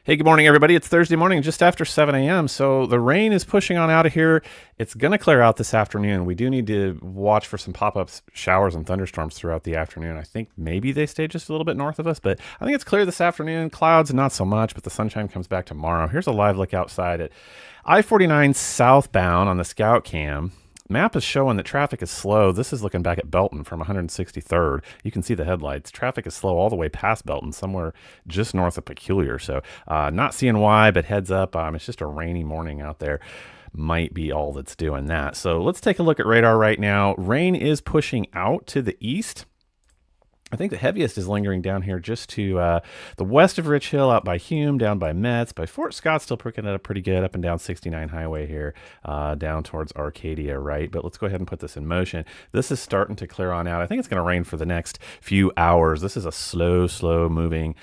Hey, good morning, everybody. It's Thursday morning, just after 7 a.m. So the rain is pushing on out of here. It's going to clear out this afternoon. We do need to watch for some pop up showers and thunderstorms throughout the afternoon. I think maybe they stay just a little bit north of us, but I think it's clear this afternoon. Clouds, not so much, but the sunshine comes back tomorrow. Here's a live look outside at I 49 southbound on the Scout Cam. Map is showing that traffic is slow. This is looking back at Belton from 163rd. You can see the headlights. Traffic is slow all the way past Belton, somewhere just north of Peculiar. So not seeing why, but heads up. It's just a rainy morning out there. Might be all that's doing that. So let's take a look at radar right now. Rain is pushing out to the east. I think the heaviest is lingering down here just to the west of Rich Hill, out by Hume, down by Metz, by Fort Scott, still picking it up pretty good, up and down 69 Highway here, down towards Arcadia, right? But let's go ahead and put this in motion. This is starting to clear on out. I think it's going to rain for the next few hours. This is a slow moving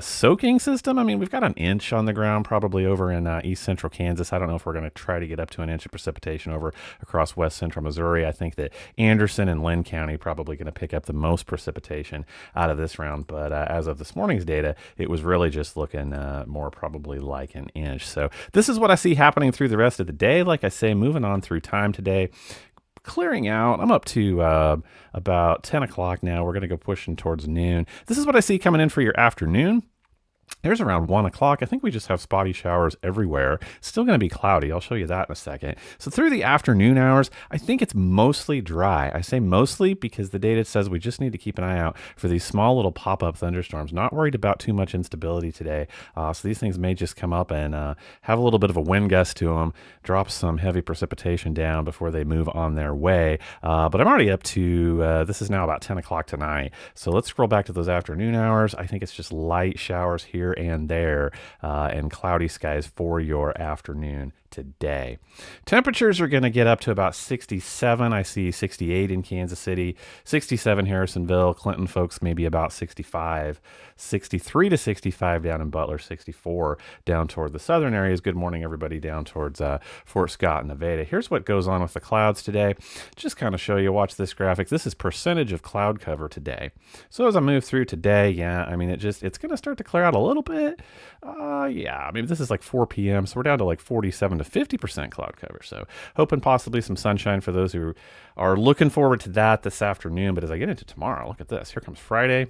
soaking system. I mean, we've got an inch on the ground probably over in east central Kansas. I don't know if we're going to try to get up to an inch of precipitation over across west central Missouri. I think that Anderson and Lynn County probably going to pick up the most precipitation out of this round, but as of this morning's data, it was really just looking more probably like an inch. So this is what I see happening through the rest of the day. Like I say, moving on through time today, clearing out. I'm up to about 10 o'clock now. We're going to go pushing towards noon. This is what I see coming in for your afternoon. There's around 1 o'clock. I think we just have spotty showers everywhere. Still going to be cloudy. I'll show you that in a second. So through the afternoon hours, I think it's mostly dry. I say mostly because the data says we just need to keep an eye out for these small little pop-up thunderstorms. Not worried about too much instability today. So these things may just come up and have a little bit of a wind gust to them, drop some heavy precipitation down before they move on their way. But I'm already up to, this is now about 10 o'clock tonight. So let's scroll back to those afternoon hours. I think it's just light showers here and there, and cloudy skies for your afternoon today. Temperatures are going to get up to about 67. I see 68 in Kansas City, 67 Harrisonville, Clinton folks maybe about 65, 63 to 65 down in Butler, 64 down toward the southern areas. Good morning, everybody, down towards Fort Scott and Nevada. Here's what goes on with the clouds today. Just kind of show you, watch this graphic. This is percentage of cloud cover today. So as I move through today, yeah, I mean, it's going to start to clear out a little bit. Yeah, I mean, this is like 4 p.m., so we're down to like 47 to 50% cloud cover. So hoping possibly some sunshine for those who are looking forward to that this afternoon. But as I get into tomorrow, look at this. Here comes Friday.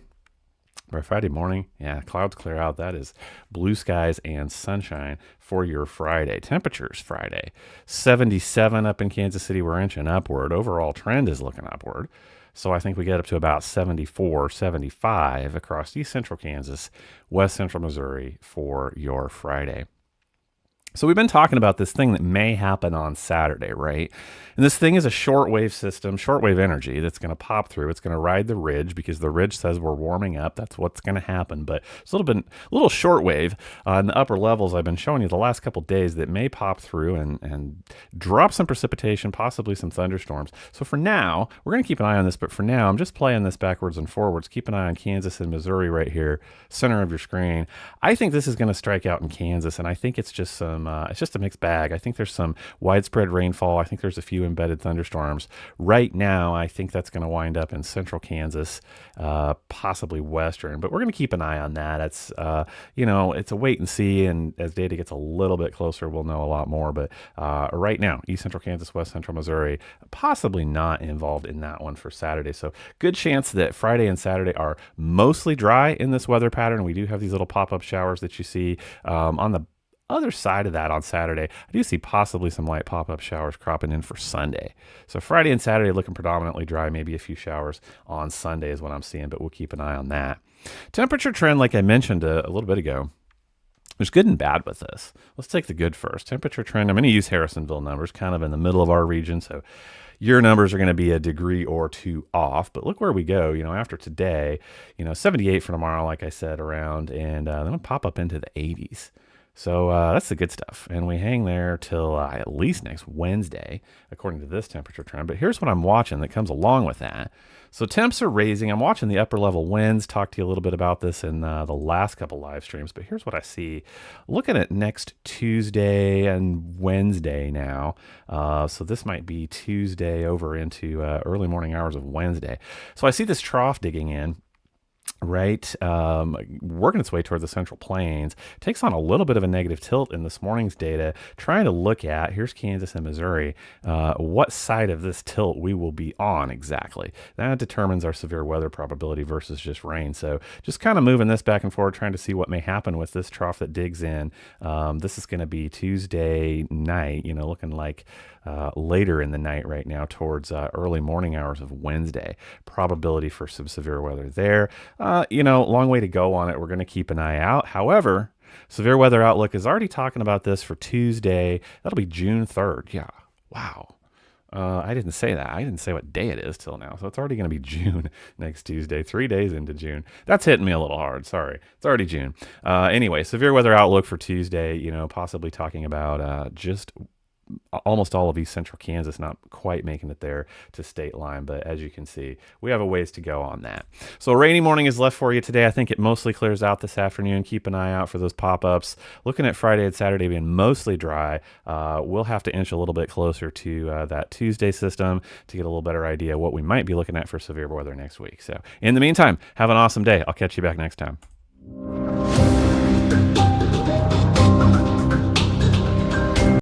By Friday morning, yeah, clouds clear out. That is blue skies and sunshine for your Friday. Temperatures Friday, 77 up in Kansas City. We're inching upward. Overall trend is looking upward. So I think we get up to about 74, 75 across east central Kansas, west central Missouri for your Friday. So we've been talking about this thing that may happen on Saturday, right? And this thing is a shortwave system, shortwave energy that's going to pop through. It's going to ride the ridge because the ridge says we're warming up. That's what's going to happen. But it's a little shortwave in the upper levels I've been showing you the last couple days that may pop through and drop some precipitation, possibly some thunderstorms. So for now, we're going to keep an eye on this. But for now, I'm just playing this backwards and forwards. Keep an eye on Kansas and Missouri right here, center of your screen. I think this is going to strike out in Kansas, and I think it's just it's just a mixed bag. I think there's some widespread rainfall. I think there's a few embedded thunderstorms. Right now, I think that's going to wind up in central Kansas, possibly western. But we're going to keep an eye on that. It's it's a wait and see. And as data gets a little bit closer, we'll know a lot more. But right now, east central Kansas, west central Missouri, possibly not involved in that one for Saturday. So good chance that Friday and Saturday are mostly dry in this weather pattern. We do have these little pop-up showers that you see on the other side of that on Saturday. I do see possibly some light pop-up showers cropping in for Sunday. So Friday and Saturday looking predominantly dry, maybe a few showers on Sunday is what I'm seeing, but we'll keep an eye on that. Temperature trend, like I mentioned a little bit ago, there's good and bad with this. Let's take the good first. Temperature trend, I'm going to use Harrisonville numbers, kind of in the middle of our region, so your numbers are going to be a degree or two off, but look where we go, after today, 78 for tomorrow, like I said, around, and then we'll pop up into the 80s. So that's the good stuff. And we hang there till at least next Wednesday, according to this temperature trend. But here's what I'm watching that comes along with that. So temps are raising. I'm watching the upper level winds. Talked to you a little bit about this in the last couple live streams. But here's what I see. Looking at next Tuesday and Wednesday now. So this might be Tuesday over into early morning hours of Wednesday. So I see this trough digging in. right? Working its way toward the Central Plains, takes on a little bit of a negative tilt in this morning's data, trying to look at, here's Kansas and Missouri, what side of this tilt we will be on exactly. That determines our severe weather probability versus just rain. So just kind of moving this back and forth, trying to see what may happen with this trough that digs in. This is going to be Tuesday night, looking like later in the night right now towards early morning hours of Wednesday. Probability for some severe weather there. Long way to go on it. We're going to keep an eye out. However, Severe Weather Outlook is already talking about this for Tuesday. That'll be June 3rd. Yeah. Wow. I didn't say that. I didn't say what day it is till now. So it's already going to be June next Tuesday, 3 days into June. That's hitting me a little hard. Sorry. It's already June. Anyway, severe weather outlook for Tuesday, possibly talking about just almost all of East Central Kansas, not quite making it there to state line, but as you can see, we have a ways to go on that. So a rainy morning is left for you today. I think it mostly clears out this afternoon. Keep an eye out for those pop-ups. Looking at Friday and Saturday being mostly dry. We'll have to inch a little bit closer to that Tuesday system to get a little better idea what we might be looking at for severe weather next week. So in the meantime, have an awesome day. I'll catch you back next time.